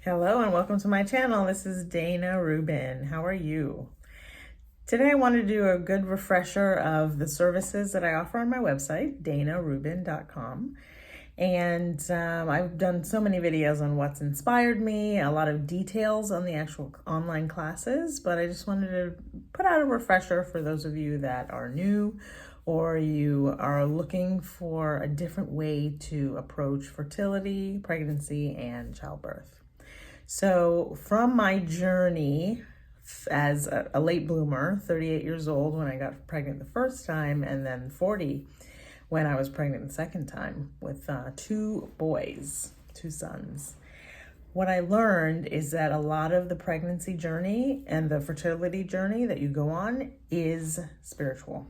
Hello and welcome to my channel. This is Dayna Ruben. How are you? Today I want to do a good refresher of the services that I offer on my website, daynaruben.com. And I've done so many videos on what's inspired me, a lot of details on the actual online classes, but I just wanted to put out a refresher for those of you that are new or you are looking for a different way to approach fertility, pregnancy, and childbirth. So from my journey as a late bloomer, 38 years old when I got pregnant the first time, and then 40 when I was pregnant the second time with two boys, two sons. What I learned is that a lot of the pregnancy journey and the fertility journey that you go on is spiritual.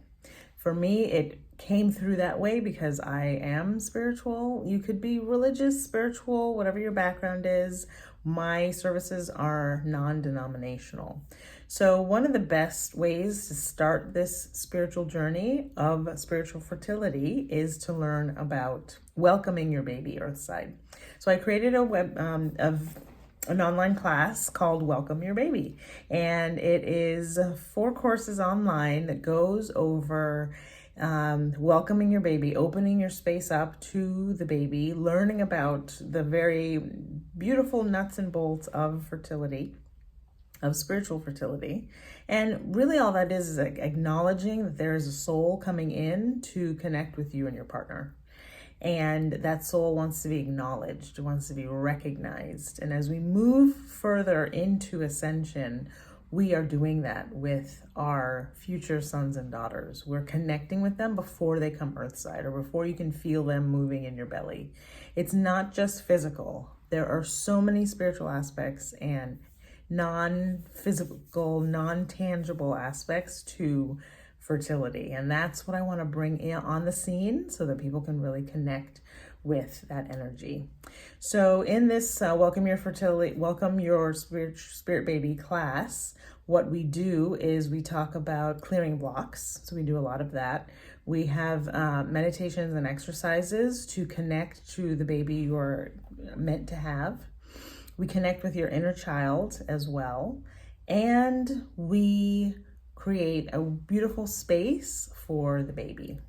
For me, it came through that way because I am spiritual. You could be religious, spiritual, whatever your background is. My services are non-denominational. So one of the best ways to start this spiritual journey of spiritual fertility is to learn about welcoming your baby earthside. So I created an online class called Welcome Your Baby. And it is 4 courses online that goes over welcoming your baby, opening your space up to the baby, learning about the very beautiful nuts and bolts of fertility, of spiritual fertility. And really all that is like acknowledging that there is a soul coming in to connect with you and your partner. And that soul wants to be acknowledged, wants to be recognized. And as we move further into ascension, we are doing that with our future sons and daughters. We're connecting with them before they come earthside or before you can feel them moving in your belly. It's not just physical. There are so many spiritual aspects and non-physical, non-tangible aspects to fertility. And that's what I want to bring in on the scene so that people can really connect with that energy. So in this Welcome Your Spirit Baby class, what we do is we talk about clearing blocks. So we do a lot of that. We have meditations and exercises to connect to the baby you're meant to have. We connect with your inner child as well. And we create a beautiful space for the baby.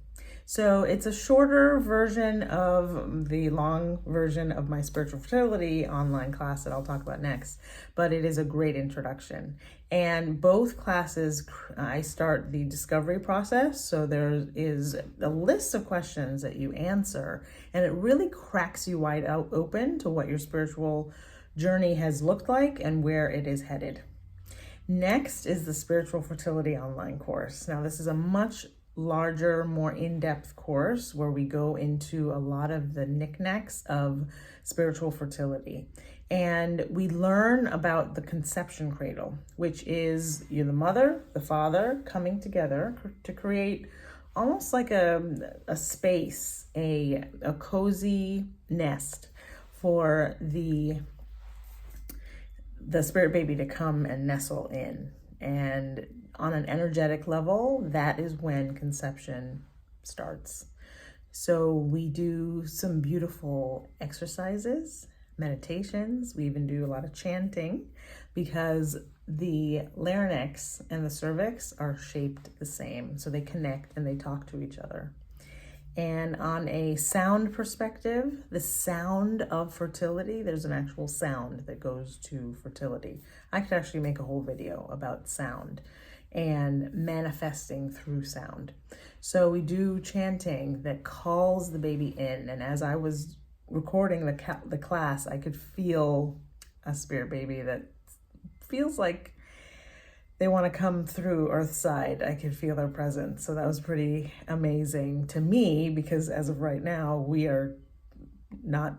So it's a shorter version of the long version of my spiritual fertility online class that I'll talk about next, but it is a great introduction. And both classes, I start the discovery process. So there is a list of questions that you answer, and it really cracks you wide open to what your spiritual journey has looked like and where it is headed. Next is the Spiritual Fertility Online course. Now, this is a much larger, more in-depth course where we go into a lot of the knickknacks of spiritual fertility. And we learn about the conception cradle, which is you're the mother, the father coming together to create almost like a space, a cozy nest for the spirit baby to come and nestle in. And on an energetic level, that is when conception starts. So we do some beautiful exercises, meditations. We even do a lot of chanting because the larynx and the cervix are shaped the same. So they connect and they talk to each other. And on a sound perspective, the sound of fertility, there's an actual sound that goes to fertility. I could actually make a whole video about sound and manifesting through sound. So we do chanting that calls the baby in. And as I was recording the class, I could feel a spirit baby that feels like they want to come through earthside. I could feel their presence. So that was pretty amazing to me because as of right now, we are not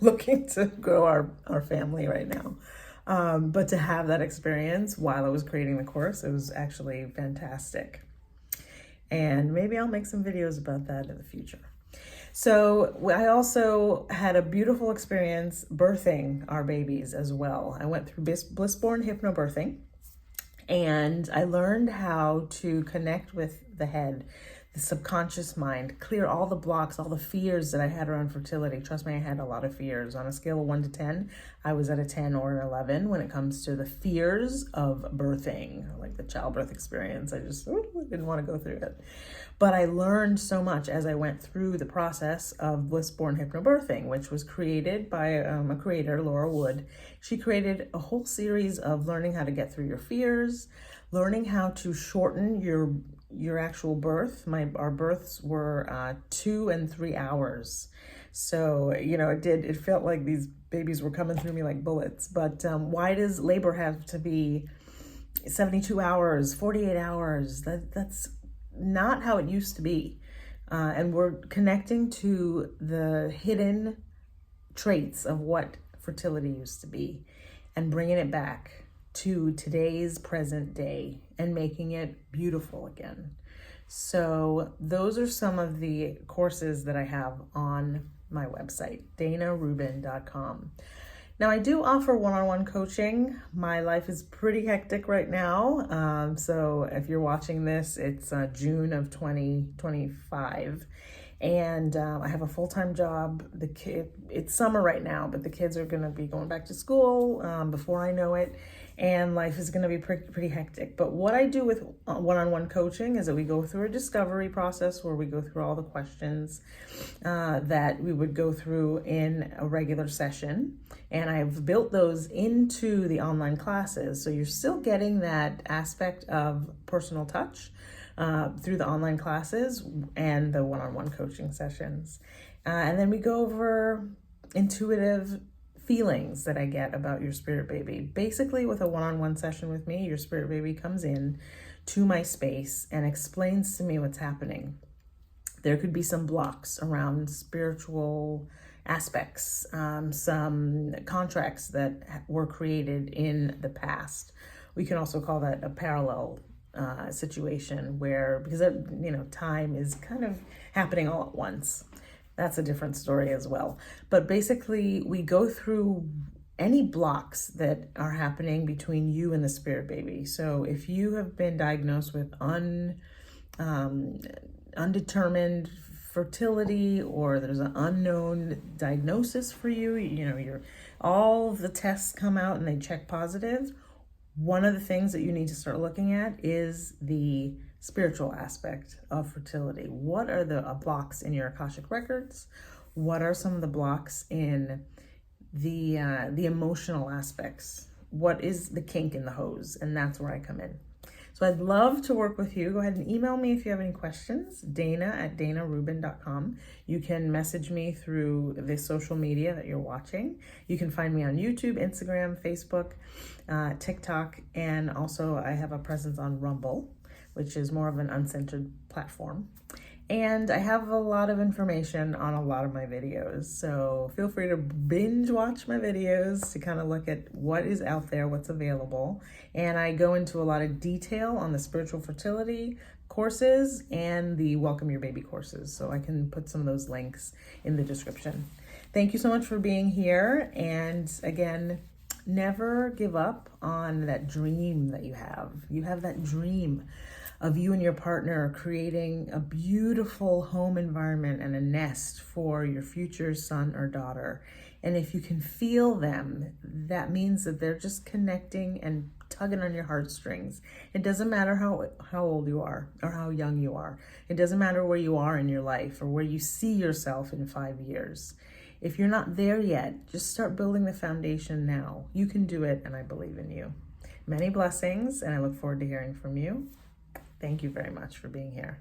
looking to grow our family right now. But to have that experience while I was creating the course, it was actually fantastic. And maybe I'll make some videos about that in the future. So I also had a beautiful experience birthing our babies as well. I went through Blissborn hypnobirthing. And I learned how to connect with the head the subconscious mind, clear all the blocks, all the fears that I had around fertility. Trust me, I had a lot of fears. On a scale of 1 to 10, I was at a 10 or an 11 when it comes to the fears of birthing, like the childbirth experience. I just didn't want to go through it. But I learned so much as I went through the process of Bliss-Born Hypnobirthing, which was created by a creator, Laura Wood. She created a whole series of learning how to get through your fears, learning how to shorten your actual birth. Our births were 2 and 3 hours. So, it felt like these babies were coming through me like bullets. But why does labor have to be 72 hours, 48 hours? That's not how it used to be. And we're connecting to the hidden traits of what fertility used to be and bringing it back to today's present day and making it beautiful again. So those are some of the courses that I have on my website, DaynaRuben.com. Now, I do offer one-on-one coaching. My life is pretty hectic right now. So if you're watching this, it's June of 2025. And I have a full-time job. It's summer right now, but the kids are going to be going back to school before I know it. And life is going to be pretty hectic. But what I do with one-on-one coaching is that we go through a discovery process where we go through all the questions that we would go through in a regular session. And I've built those into the online classes. So you're still getting that aspect of personal touch through the online classes and the one-on-one coaching sessions. And then we go over intuitive feelings that I get about your spirit baby. Basically, with a one-on-one session with me, your spirit baby comes in to my space and explains to me what's happening. There could be some blocks around spiritual aspects, some contracts that were created in the past. We can also call that a parallel situation where, because time is kind of happening all at once. That's a different story as well. But basically, we go through any blocks that are happening between you and the spirit baby. So if you have been diagnosed with undetermined fertility, or there's an unknown diagnosis for you, all of the tests come out and they check positive. One of the things that you need to start looking at is the spiritual aspect of fertility. What are the blocks in your Akashic records? What are some of the blocks in the emotional aspects? What is the kink in the hose? And that's where I come in. So I'd love to work with you. Go ahead and email me if you have any questions, Dayna@DaynaRuben.com. You can message me through the social media that you're watching. You can find me on YouTube, Instagram, Facebook, TikTok, and also I have a presence on Rumble, which is more of an uncensored platform. And I have a lot of information on a lot of my videos. So feel free to binge watch my videos to kind of look at what is out there, what's available. And I go into a lot of detail on the spiritual fertility courses and the Welcome Your Baby courses. So I can put some of those links in the description. Thank you so much for being here. And again, never give up on that dream that you have. You have that dream of you and your partner creating a beautiful home environment and a nest for your future son or daughter. And if you can feel them, that means that they're just connecting and tugging on your heartstrings. It doesn't matter how old you are or how young you are. It doesn't matter where you are in your life or where you see yourself in 5 years. If you're not there yet, just start building the foundation now. You can do it, and I believe in you. Many blessings, and I look forward to hearing from you. Thank you very much for being here.